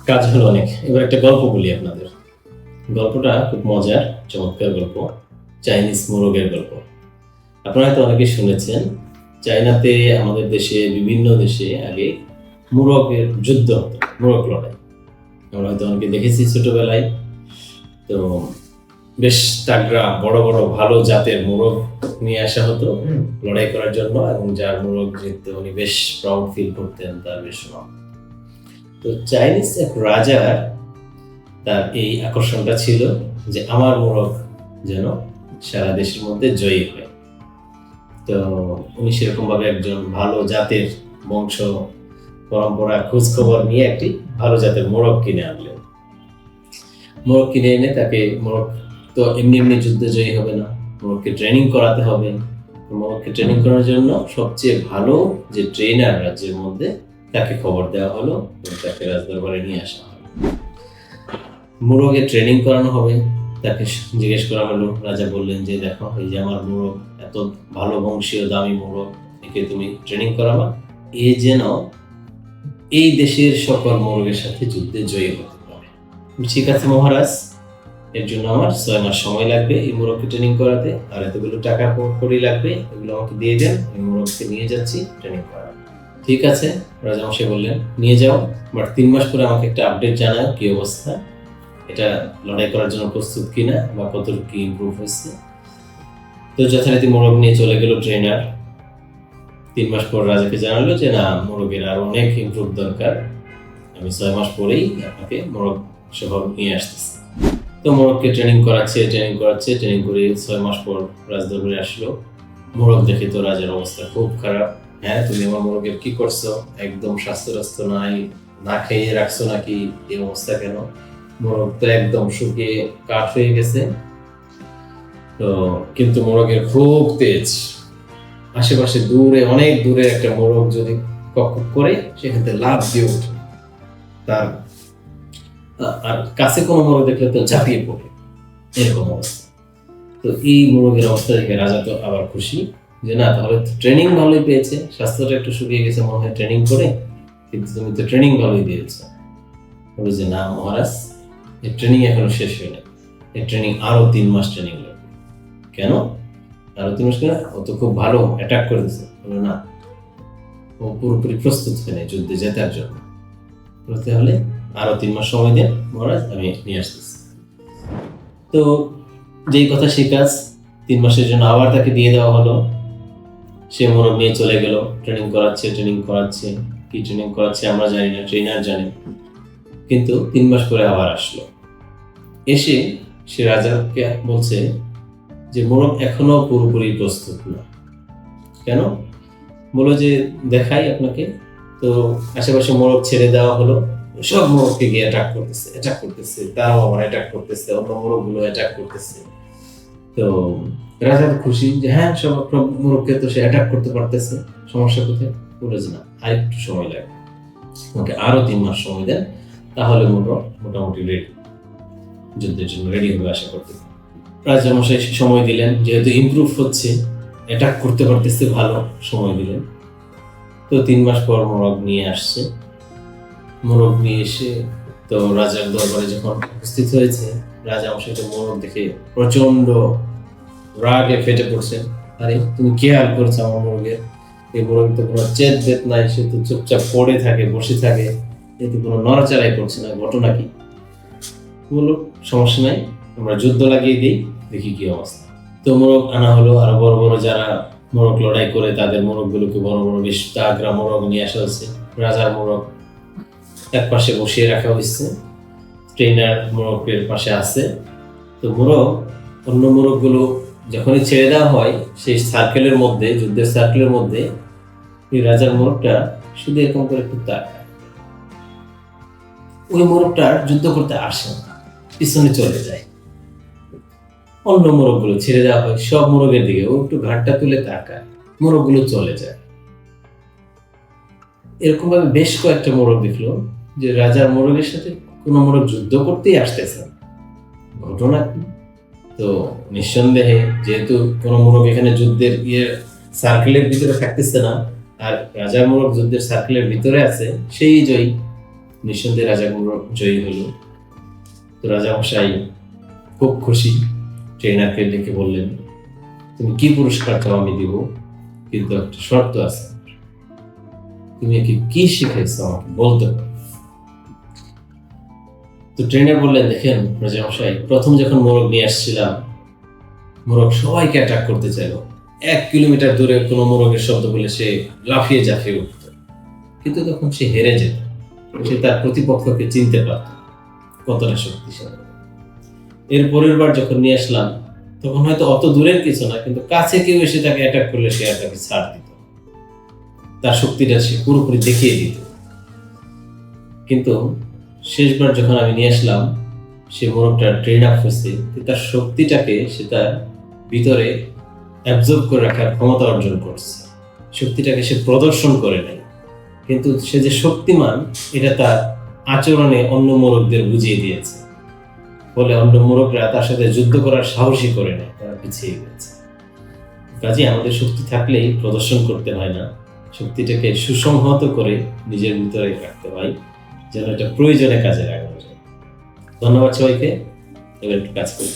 কাজ হলো অনেক। এবার একটা গল্প বলি আপনাদের। গল্পটা খুব মজার, চমৎকার গল্প। চাইনিজ মোরগের গল্প। আপনারা তো অনেকে শুনেছেন, চায়নাতে আমাদের দেশে বিভিন্ন দেশে আগে মোরগের যুদ্ধ হতো, মোরগ লড়াই। আমরা হয়তো অনেকে দেখেছি ছোটবেলায়। তো বেশ তাগড়া বড় বড় ভালো জাতের মোরগ নিয়ে আসা হতো লড়াই করার জন্য, এবং যার মোরগ জিততে উনি বেশ প্রাউড ফিল করতেন, তার বেশ নাম। তো চাইনিজ এক রাজার তার এই আকর্ষণটা ছিল যে আমার মোরগ যেন সারা দেশের মধ্যে জয়ী হয়। তো উনি সেরকম ভাবে একজন ভালো জাতের বংশ পরম্পরা খোঁজ খবর নিয়ে একটি ভালো জাতের মোরগ কিনে আনলেন। মোরগ কিনে এনে তাকে, মোরগ তো এমনি এমনি যুদ্ধে জয়ী হবে না, মোরগকে ট্রেনিং করাতে হবে। মোরগকে ট্রেনিং করার জন্য সবচেয়ে ভালো যে ট্রেনার রাজ্যের মধ্যে, তাকে খবর দেওয়া হলো এবং তাকে রাজদরবারে নিয়ে আসা হলো। মোরগের ট্রেনিং করানো হবে, তাকে জিজ্ঞেস করা হলো। রাজা বললেন যে দেখো, এই যে আমার মোরগ, এত ভালো বংশীয় দামি মোরগ, একে তুমি ট্রেনিং করাবা, এ যেন এই দেশের সকল মোরগের সাথে যুদ্ধে জয়ী হতে পারে। ঠিক আছে মহারাজ, এর জন্য আমার 6 মাস সময় লাগবে এই মোরগকে ট্রেনিং করাতে, আর এতগুলো টাকা কড়ি লাগবে, এগুলো আমাকে দিয়ে দেন, আমি মোরগকে নিয়ে যাচ্ছি ট্রেনিং করা। ঠিক আছে, রাজামশাই বললেন নিয়ে যাও, বাট 3 মাস পরে আমাকে একটা আপডেট জানাও কি অবস্থা, এটা লড়াই করার জন্য প্রস্তুত কিনা বা কতটুকু কি ইমপ্রুভ হয়েছে। তো যথারীতি মোরগ নিয়ে চলে গেল ট্রেনার। 3 মাস পর রাজাকে জানালো যে না, মোরগের আর অনেক ইমপ্রুভ দরকার, আমি 6 মাস পরেই আপনাকে মোরগ সহ নিয়ে আসতেছি। তো মোরগকে ট্রেনিং করাচ্ছে, ট্রেনিং করে 6 মাস পর রাজদরবারে আসলো। মোরগ দেখে তো রাজার অবস্থা খুব খারাপ। হ্যাঁ, তুমি আমার মোরগের কি করছো, একদম স্বাস্থ্য নাই, না খেয়ে রাখছো নাকি, এই অবস্থা কেন? মোরগ তো একদম শুকিয়ে কাঠ হয়ে গেছে। তো কিন্তু মোরগের খুব তেজ, আশেপাশে দূরে, অনেক দূরে একটা মোরগ যদি কক করে সেখান থেকে লাফ দিয়ে ওঠে, তার আর কাছে কোনো মোরগ দেখলে তো ঝাঁপিয়ে পড়ে, এরকম অবস্থা। তো এই মোরগের অবস্থা দেখে রাজা তো আবার খুশি যে না, তাহলে ট্রেনিং ভালোই পেয়েছে, স্বাস্থ্যটা একটু শুকিয়ে গেছে মনে হয় ট্রেনিং করে, কিন্তু তুমি তো ট্রেনিং ভালোই দিয়েছো। বলে যে না মহারাজ, এই ট্রেনিং এখনো শেষ হয়নি, এই ট্রেনিং আরো 3 মাস ট্রেনিং লাগবে। কেন আরো 3 মাস? কেন, ও তো খুব ভালো অ্যাটাক করে দিচ্ছে। বলে না, ও পুরোপুরি প্রস্তুত হয়নি যুদ্ধে জেতার জন্য, বলতে হলে আরো 3 মাস সময় দেন মহারাজ, আমি নিয়ে আসতেছি। তো যেই কথা সেই কাজ, 3 মাসের জন্য আবার তাকে দিয়ে দেওয়া হলো। সে মোরগ নিয়ে চলে গেল, ট্রেনিং করাচ্ছে কি ট্রেনিং করাচ্ছে আমরা জানি না, ট্রেনার জানে। কিন্তু 3 মাস পরে আবার আসলো, এসে সে রাজাকে বলছে যে মোরগ এখনো পুরোপুরি প্রস্তুত না। কেন? বলো যে দেখাই আপনাকে। তো আশেপাশে মোরগ ছেড়ে দেওয়া হলো, সব মোরগকে গিয়ে অ্যাটাক করতেছে, তারাও আবার অ্যাটাক করতেছে, অন্য মোরগগুলো অ্যাটাক করতেছে। তো রাজা তো খুশি যে হ্যাঁ, সব মোরগকে তো সে অ্যাটাক করতে পারতেছে, সমস্যা কোথায়? বলে যে না, আর একটু সময় লাগবে, ওকে আরো 3 মাস সময় দেন, তাহলে মোরগ মোটামুটি রেডি, যুদ্ধের জন্য রেডি হবে আশা করতে। রাজামশাই সময় দিলেন, যেহেতু ইমপ্রুভ হচ্ছে, অ্যাটাক করতে পারতেছে, ভালো সময় দিলেন। তো 3 মাস পর মোরগ নিয়ে আসছে। মোরগ নিয়ে এসে তো রাজার দরবারে যখন উপস্থিত হয়েছে, রাজামশাই তো মোরগ দেখে প্রচন্ড রাগে ফেটে পড়ছেন। আরে তুমি কি হাল করছো আমার মোরগের? এই মোরগ তো কোনো চেত বেত নাই, সে তো চুপচাপ পড়ে থাকে, বসে থাকে, এ তো কোনো নড়াচড়াই করছে না, ঘটনা কি? বললো সমস্যা নাই, আমরা যুদ্ধ লাগিয়ে দিই, দেখি কি অবস্থা। তো মোরগ আনা হলো, আরো বড় বড় যারা মোরগ লড়াই করে তাদের মোরগগুলোকে বড় বড় বেশ তাগড়া মোরগ নিয়ে আসা হচ্ছে। রাজার মোরগ এক পাশে বসিয়ে রাখা হয়েছে, ট্রেনার মোরগের পাশে আছে। তো মোরগ, অন্য মোরগগুলো যখনই ছেড়ে দেওয়া হয়, সেই সার্কেলের মধ্যে, যুদ্ধের সার্কেলের মধ্যে ওই রাজার মোরগটা শুধু এরকম করে একটু তাকায়। ওই মোরগটার যুদ্ধ করতে আসে না, পিছনে চলে যায়। অন্য মোরগগুলো ছেড়ে দেওয়া হয়, সব মোরগের দিকে ও একটু ঘাটটা তুলে তাকায়, মোরগগুলো চলে যায়। এরকম ভাবে বেশ কয়েকটা মোরগ দেখলো যে রাজার মোরগের সাথে কোনো মোরগ যুদ্ধ করতেই আসতেছে, ঘটনা কি? তো নিঃসন্দেহে যেহেতু কোনো মোরগ এখানে যুদ্ধের সার্কেলের ভিতরে থাকতেছে না, আর রাজার মোরগ যুদ্ধের সার্কেলের ভিতরে আছে, সেই জয়ী। নিঃসন্দেহে রাজা মোরগ জয়ী হলো। তো রাজামশাই খুব খুশি, ট্রেনারকে ডেকে বললেন, তুমি কি পুরস্কার চাও আমি দিব, কিন্তু একটা শর্ত আছে, তুমি একে কি শিখাইছো আমাকে বলতে হবে। তো ট্রেনার বললেন, দেখেন রাজামশাই, প্রথম যখন মোরগ নিয়ে আসছিলাম, মোরগ সবাইকে অ্যাটাক করতে চাইলো। 1 কিলোমিটার দূরে কোনো মোরগের শব্দ বলে সে লাফিয়ে ঝাঁপিয়ে উঠত, কিন্তু তখন সে হেরে যেত। সে তার প্রতিপক্ষকে চিনতে পারত কতটা শক্তিশালী। এর পরের বার যখন নিয়ে আসলাম, তখন হয়তো অত দূরের কিছু না, কিন্তু কাছে কেউ এসে তাকে অ্যাটাক করলে সে আর তাকে ছাড় দিত, তার শক্তিটা সে পুরোপুরি দেখিয়ে দিত। কিন্তু শেষবার যখন আমি নিয়ে আসলাম, সে মোরগটা ট্রেন আপ হয়েছে, তার শক্তিটাকে সে তার ভিতরে অ্যাবজর্ব করে রাখার ক্ষমতা অর্জন করছে, শক্তিটাকে সে প্রদর্শন করে নাই। কিন্তু সে যে শক্তিমান এটা তার আচরণে অন্য মোরগদের বুঝিয়ে দিয়েছে, ফলে অন্য মোরগরা তার সাথে যুদ্ধ করার সাহসী করে নেয়, তারা পিছিয়ে গেছে। কাজে আমাদের শক্তি থাকলেই প্রদর্শন করতে হয় না, শক্তিটাকে সুসংহত করে নিজের ভিতরে রাখতে হয়, যেন এটা প্রয়োজনে কাজে লাগানো যায়। ধন্যবাদ সবাইকে, এবার একটু কাজ করি।